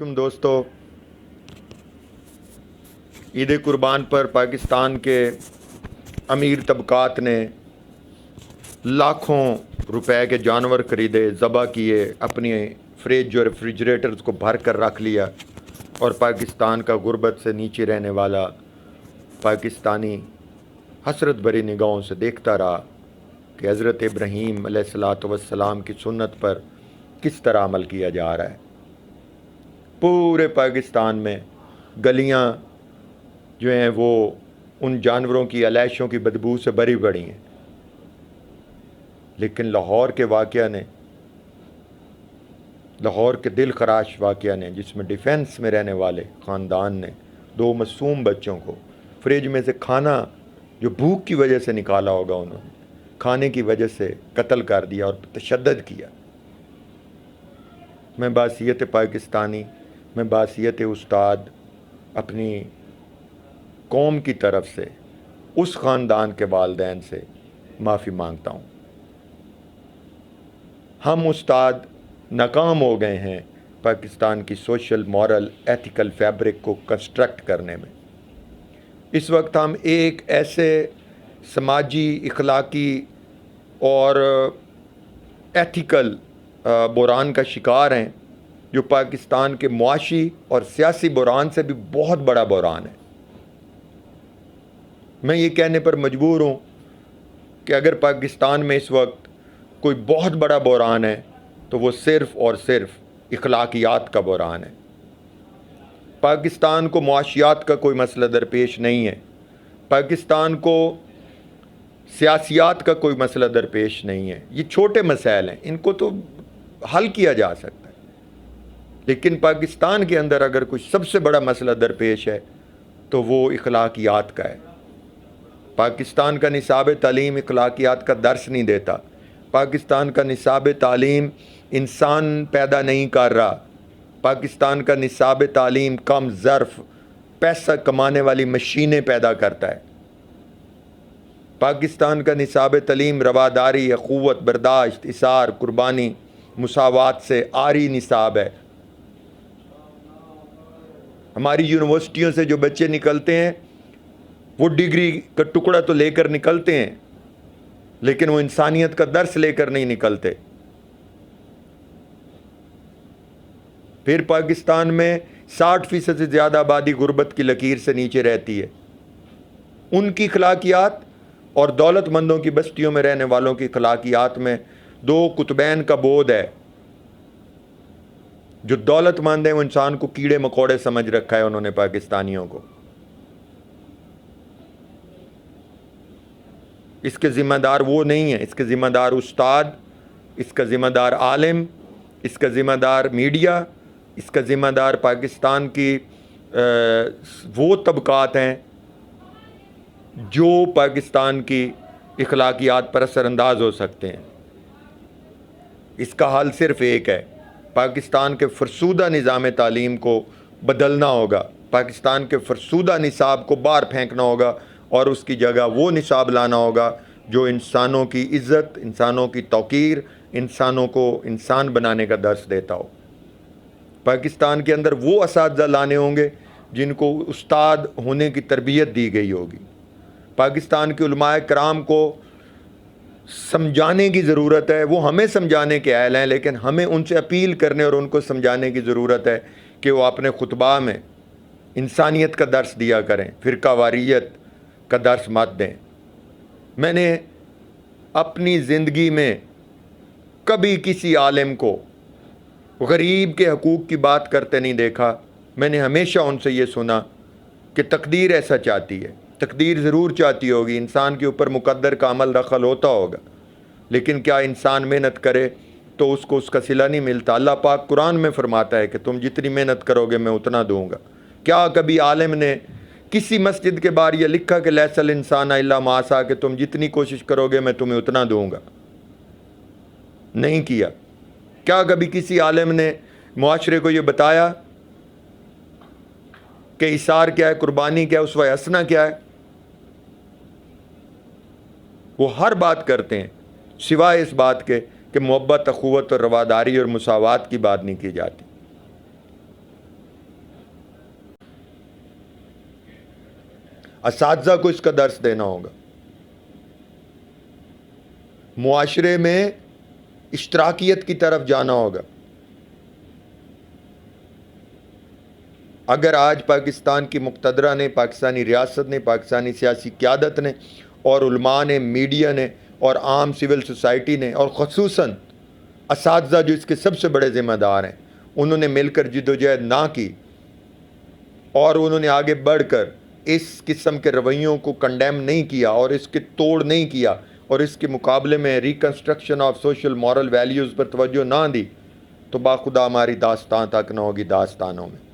علیکم دوستو، عید قربان پر پاکستان کے امیر طبقات نے لاکھوں روپے کے جانور خریدے، ذبح کیے، اپنی فریج اور ریفریجریٹرز کو بھر کر رکھ لیا، اور پاکستان کا غربت سے نیچے رہنے والا پاکستانی حسرت بھری نگاہوں سے دیکھتا رہا کہ حضرت ابراہیم علیہ الصلاۃ والسلام کی سنت پر کس طرح عمل کیا جا رہا ہے۔ پورے پاکستان میں گلیاں جو ہیں وہ ان جانوروں کی علیشوں کی بدبو سے بھری پڑی ہیں، لیکن لاہور کے دل خراش واقعہ نے، جس میں ڈیفنس میں رہنے والے خاندان نے 2 معصوم بچوں کو فریج میں سے کھانا جو بھوک کی وجہ سے نکالا ہوگا انہوں نے، کھانے کی وجہ سے قتل کر دیا اور تشدد کیا۔ میں بحیثیت پاکستانی، میں بحیثیت استاد اپنی قوم کی طرف سے اس خاندان کے والدین سے معافی مانگتا ہوں۔ ہم استاد ناکام ہو گئے ہیں پاکستان کی سوشل، مورل، ایتھیکل فیبرک کو کنسٹرکٹ کرنے میں۔ اس وقت ہم ایک ایسے سماجی، اخلاقی اور ایتھیکل بحران کا شکار ہیں جو پاکستان کے معاشی اور سیاسی بحران سے بھی بہت بڑا بحران ہے۔ میں یہ کہنے پر مجبور ہوں کہ اگر پاکستان میں اس وقت کوئی بہت بڑا بحران ہے تو وہ صرف اور صرف اخلاقیات کا بحران ہے۔ پاکستان کو معاشیات کا کوئی مسئلہ درپیش نہیں ہے، پاکستان کو سیاسیات کا کوئی مسئلہ درپیش نہیں ہے۔ یہ چھوٹے مسائل ہیں، ان کو تو حل کیا جا سکتا ہے، لیکن پاکستان کے اندر اگر کوئی سب سے بڑا مسئلہ درپیش ہے تو وہ اخلاقیات کا ہے۔ پاکستان کا نصاب تعلیم اخلاقیات کا درس نہیں دیتا، پاکستان کا نصاب تعلیم انسان پیدا نہیں کر رہا، پاکستان کا نصاب تعلیم کم ظرف پیسہ کمانے والی مشینیں پیدا کرتا ہے۔ پاکستان کا نصاب تعلیم رواداری، اخوت، برداشت، اثار، قربانی، مساوات سے عاری نصاب ہے۔ ہماری یونیورسٹیوں سے جو بچے نکلتے ہیں وہ ڈگری کا ٹکڑا تو لے کر نکلتے ہیں، لیکن وہ انسانیت کا درس لے کر نہیں نکلتے۔ پھر پاکستان میں 60% سے زیادہ آبادی غربت کی لکیر سے نیچے رہتی ہے۔ ان کی اخلاقیات اور دولت مندوں کی بستیوں میں رہنے والوں کی اخلاقیات میں 2 قطبین کا بود ہے۔ جو دولت مند ہیں وہ انسان کو کیڑے مکوڑے سمجھ رکھا ہے انہوں نے پاکستانیوں کو۔ اس کے ذمہ دار وہ نہیں ہیں، اس کے ذمہ دار استاد، اس کا ذمہ دار عالم، اس کا ذمہ دار میڈیا، اس کا ذمہ دار پاکستان کی وہ طبقات ہیں جو پاکستان کی اخلاقیات پر اثر انداز ہو سکتے ہیں۔ اس کا حل صرف ایک ہے، پاکستان کے فرسودہ نظام تعلیم کو بدلنا ہوگا، پاکستان کے فرسودہ نصاب کو باہر پھینکنا ہوگا اور اس کی جگہ وہ نصاب لانا ہوگا جو انسانوں کی عزت، انسانوں کی توقیر، انسانوں کو انسان بنانے کا درس دیتا ہو۔ پاکستان کے اندر وہ اساتذہ لانے ہوں گے جن کو استاد ہونے کی تربیت دی گئی ہوگی۔ پاکستان کے علماء کرام کو سمجھانے کی ضرورت ہے، وہ ہمیں سمجھانے کے اہل ہیں، لیکن ہمیں ان سے اپیل کرنے اور ان کو سمجھانے کی ضرورت ہے کہ وہ اپنے خطبہ میں انسانیت کا درس دیا کریں، فرقہ واریت کا درس مت دیں۔ میں نے اپنی زندگی میں کبھی کسی عالم کو غریب کے حقوق کی بات کرتے نہیں دیکھا۔ میں نے ہمیشہ ان سے یہ سنا کہ تقدیر ایسا چاہتی ہے، تقدیر ضرور چاہتی ہوگی، انسان کے اوپر مقدر کا عمل دخل ہوتا ہوگا، لیکن کیا انسان محنت کرے تو اس کو اس کا صلہ نہیں ملتا؟ اللہ پاک قرآن میں فرماتا ہے کہ تم جتنی محنت کرو گے میں اتنا دوں گا۔ کیا کبھی عالم نے کسی مسجد کے باہر یہ لکھا کہ لیس الانسان الا ما سعی، کہ تم جتنی کوشش کرو گے میں تمہیں اتنا دوں گا؟ نہیں کیا۔ کیا کبھی کسی عالم نے معاشرے کو یہ بتایا کہ اثار کیا ہے، قربانی کیا ہے، اسوہ حسنہ کیا ہے؟ وہ ہر بات کرتے ہیں سوائے اس بات کے کہ محبت، اخوت اور رواداری اور مساوات کی بات نہیں کی جاتی۔ اساتذہ کو اس کا درس دینا ہوگا، معاشرے میں اشتراکیت کی طرف جانا ہوگا۔ اگر آج پاکستان کی مقتدرہ نے، پاکستانی ریاست نے، پاکستانی سیاسی قیادت نے اور علماء نے، میڈیا نے اور عام سول سوسائٹی نے اور خصوصاً اساتذہ جو اس کے سب سے بڑے ذمہ دار ہیں، انہوں نے مل کر جدوجہد نہ کی اور انہوں نے آگے بڑھ کر اس قسم کے رویوں کو کنڈیم نہیں کیا اور اس کے توڑ نہیں کیا اور اس کے مقابلے میں reconstruction of social moral values پر توجہ نہ دی، تو باخدا ہماری داستان تک نہ ہوگی داستانوں میں۔